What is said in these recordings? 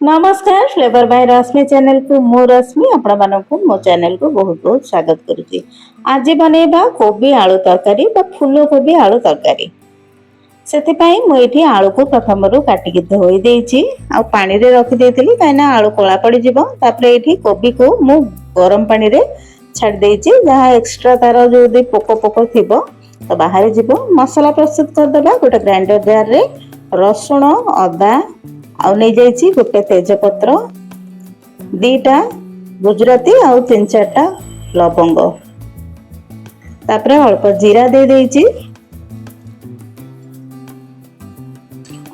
नमस्कार flavour bye रश्मि channel को मो रश्मि आपण मानक मो चैनल को बहुत बहुत स्वागत करुच्ची। आज बनैबा कोबी आलू तरकारी बा फूल कोबी आलू तरकारी। सेतिपाई मु एठी आलू को प्रथम रु काटिकी धोई देइची आ पानी रे रखि देइतिली काइना आलू कोला पड़ी जिवो। तापरे एठी कोबी को मु गरम पानी रे छाड़ देइची जहा एक्स्ट्रा तार जो दे पोको पोको थिबो तो बाहर जिवो। मसाला प्रस्तुत कर देबा। गोटे ग्राइंडर जार रे रसुण अदा आउ नहीं जाइए गोटे तेजपत्र दीटा गुजराती आउ 3-4टा लवंग तापरे अल्प जीरा दे देइची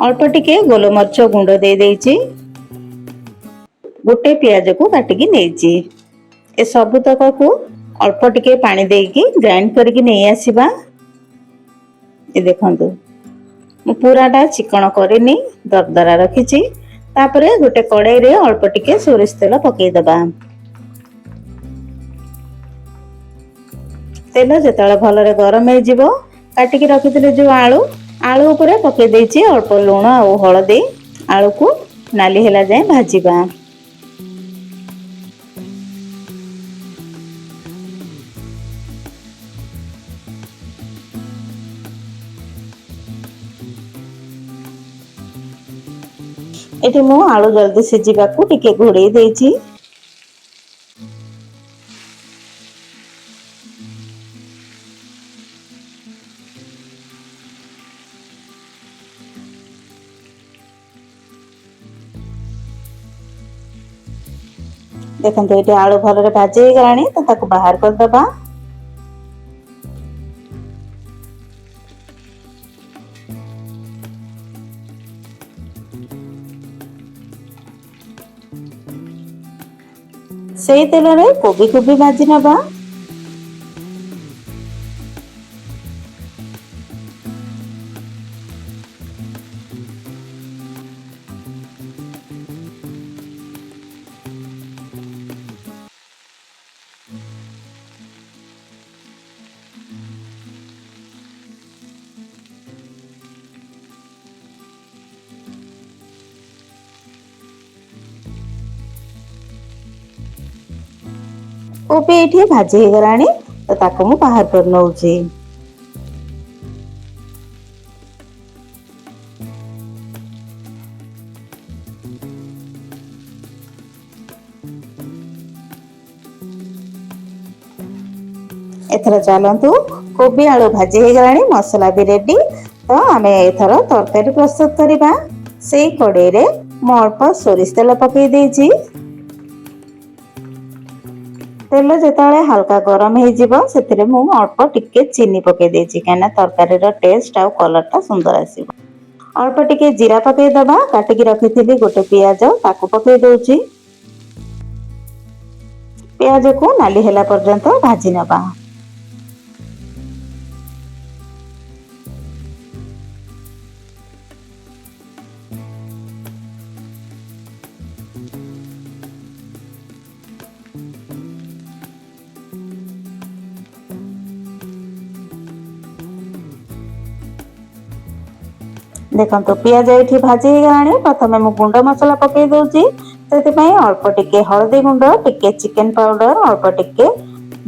अल्प टिके गोलमरीच गुंड दे देइची गोटे प्याज को काटिकी नेइची ए सब तक को अल्प टिके पानी देकी ग्राइंड करके नहीं आसीबा। ए देखंतु मु पूराटा चिकन करेनी दरदरा रखिची। तापरे गोटे कड़ाई रे अल्प टिके सोरिष तेल पकई दबा। तेल जेतले भलरे गरम हे जिवो काटिकी रखिथिले जो आलू ऊपर पकई देइची अल्प लूण आ हळदी आलू को नाली हेला जाय भाजीबा। एठी मु आलू जल्दी सिझिबा को टिके घोड़े देइची। देखंतु एठी आलू भलरे भाजी हे गलानी तो ताको बाहर कर दबा। से तेल रे कोबी को भी भाजी नबा। कोबी एठी भाजी हे गलानी तो ताको मु बाहर कर नउची। एथरा चलंतु कोबी आलू भाजी हे गलानी मसाला भी रेडी तो आमे एथरा तरकारी प्रस्तुत करिबा। सेई कड़ाई रे मु अल्प सोरिष तेल पकई देइची। तेल जेताले हल्का गरम हे जिवो सेतिरे मु अल्प टिके चीनी पके देइची काना तरकारी रो टेस्ट आ कलर ता सुंदर आसीबो। अल्प टिके जीरा पके दबा। काटिकी रखिथिली गोटे प्याज ताको पके दोची। प्याज को नाली हेला पर्यंत भाजी नबा। देखंतु पियाज एठी भाजी हे गलानी प्रथमे मु गुंड मसाला पके दोची। सेति पई अल्प टिके हळदी गुंड टिके चिकन पाउडर अल्प टिके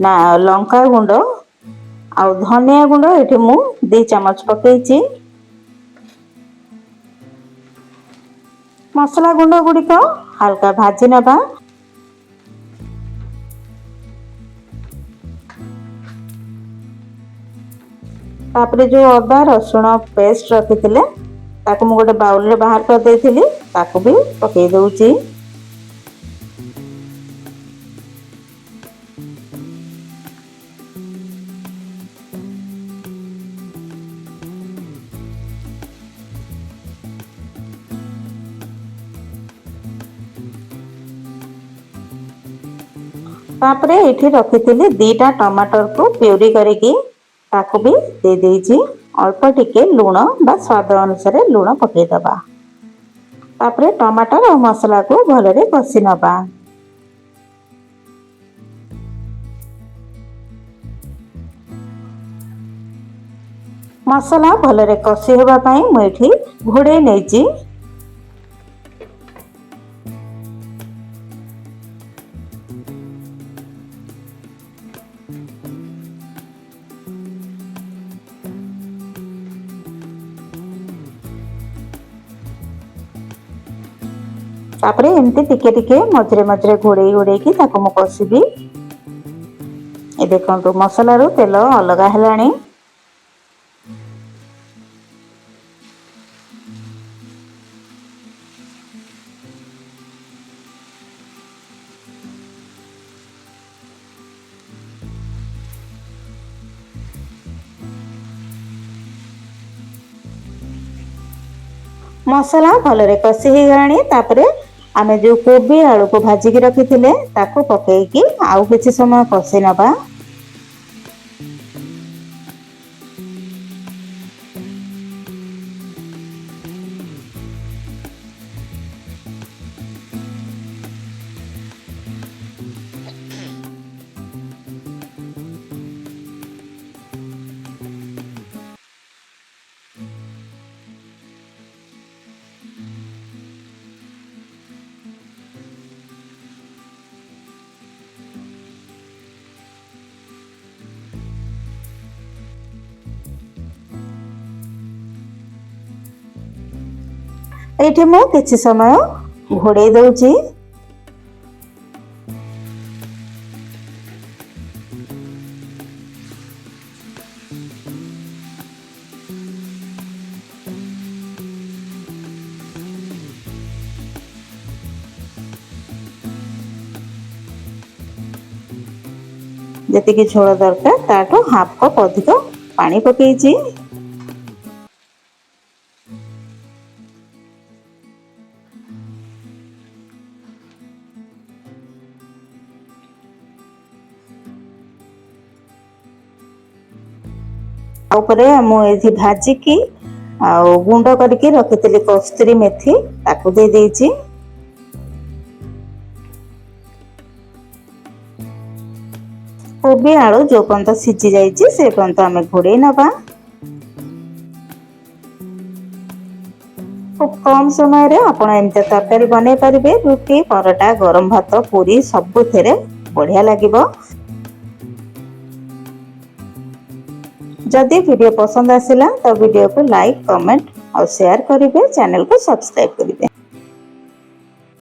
ना लंका गुंड आ धनिया गुंड एठी मु 2 चम्मच पकेइची। मसाला गुंड गुडी को हल्का भाजी नबा। तापरे जो अदा रसुण पेस्ट रखिथिले ताको मु गोटे बाउल रे बाहर कर देइथिली ताको भी पके दोची। तापरे एठी रखिथिली 2टा टमाटर को प्यूरी करिकी ताको भी दे देइची। अल्प टिके लूण बा स्वाद अनुसार लूण पके दबा। तापरे टमाटर और मसाला को भलरे कसी नबा। मसला भलरे कषि होबा पई मु एठी घोड़े नेची। तापरे एमती टिके टिके मझे मझे घोड़े घोड़े की ताको मु कषिबी। ए देखंतु मसला रो तेल अलगा हेलाणी। मसला भलरे कषि हो गलानी। तापरे आमे जो कोबी आलू को भाजिकी रखिथिले ताको पकेइकी आउ किछि समय कषि नबा। एठी मु किछि समय घोड़े दउची। जतिकी झोल दरकार ताठो हाफ कप अधिक पानी पकेइची। ऊपर मुझे भाजिकी गुंड करके रखी कस्तूरी मेथी ताकू दे देइची। कोबी आलू जो पर्यंत सिझी जाइए से पर्यंत आम घोड़े नबा। खूब कम समय रे आपण एमती तरकारी बनै पारिबे। रुटी परोटा गरम भात पूरी सबुथिरे बढ़िया लागिबो। जदि वीडियो पसंद आसिला तो वीडियो को लाइक कमेंट और शेयर करेंगे, चैनल को सब्सक्राइब करेंगे।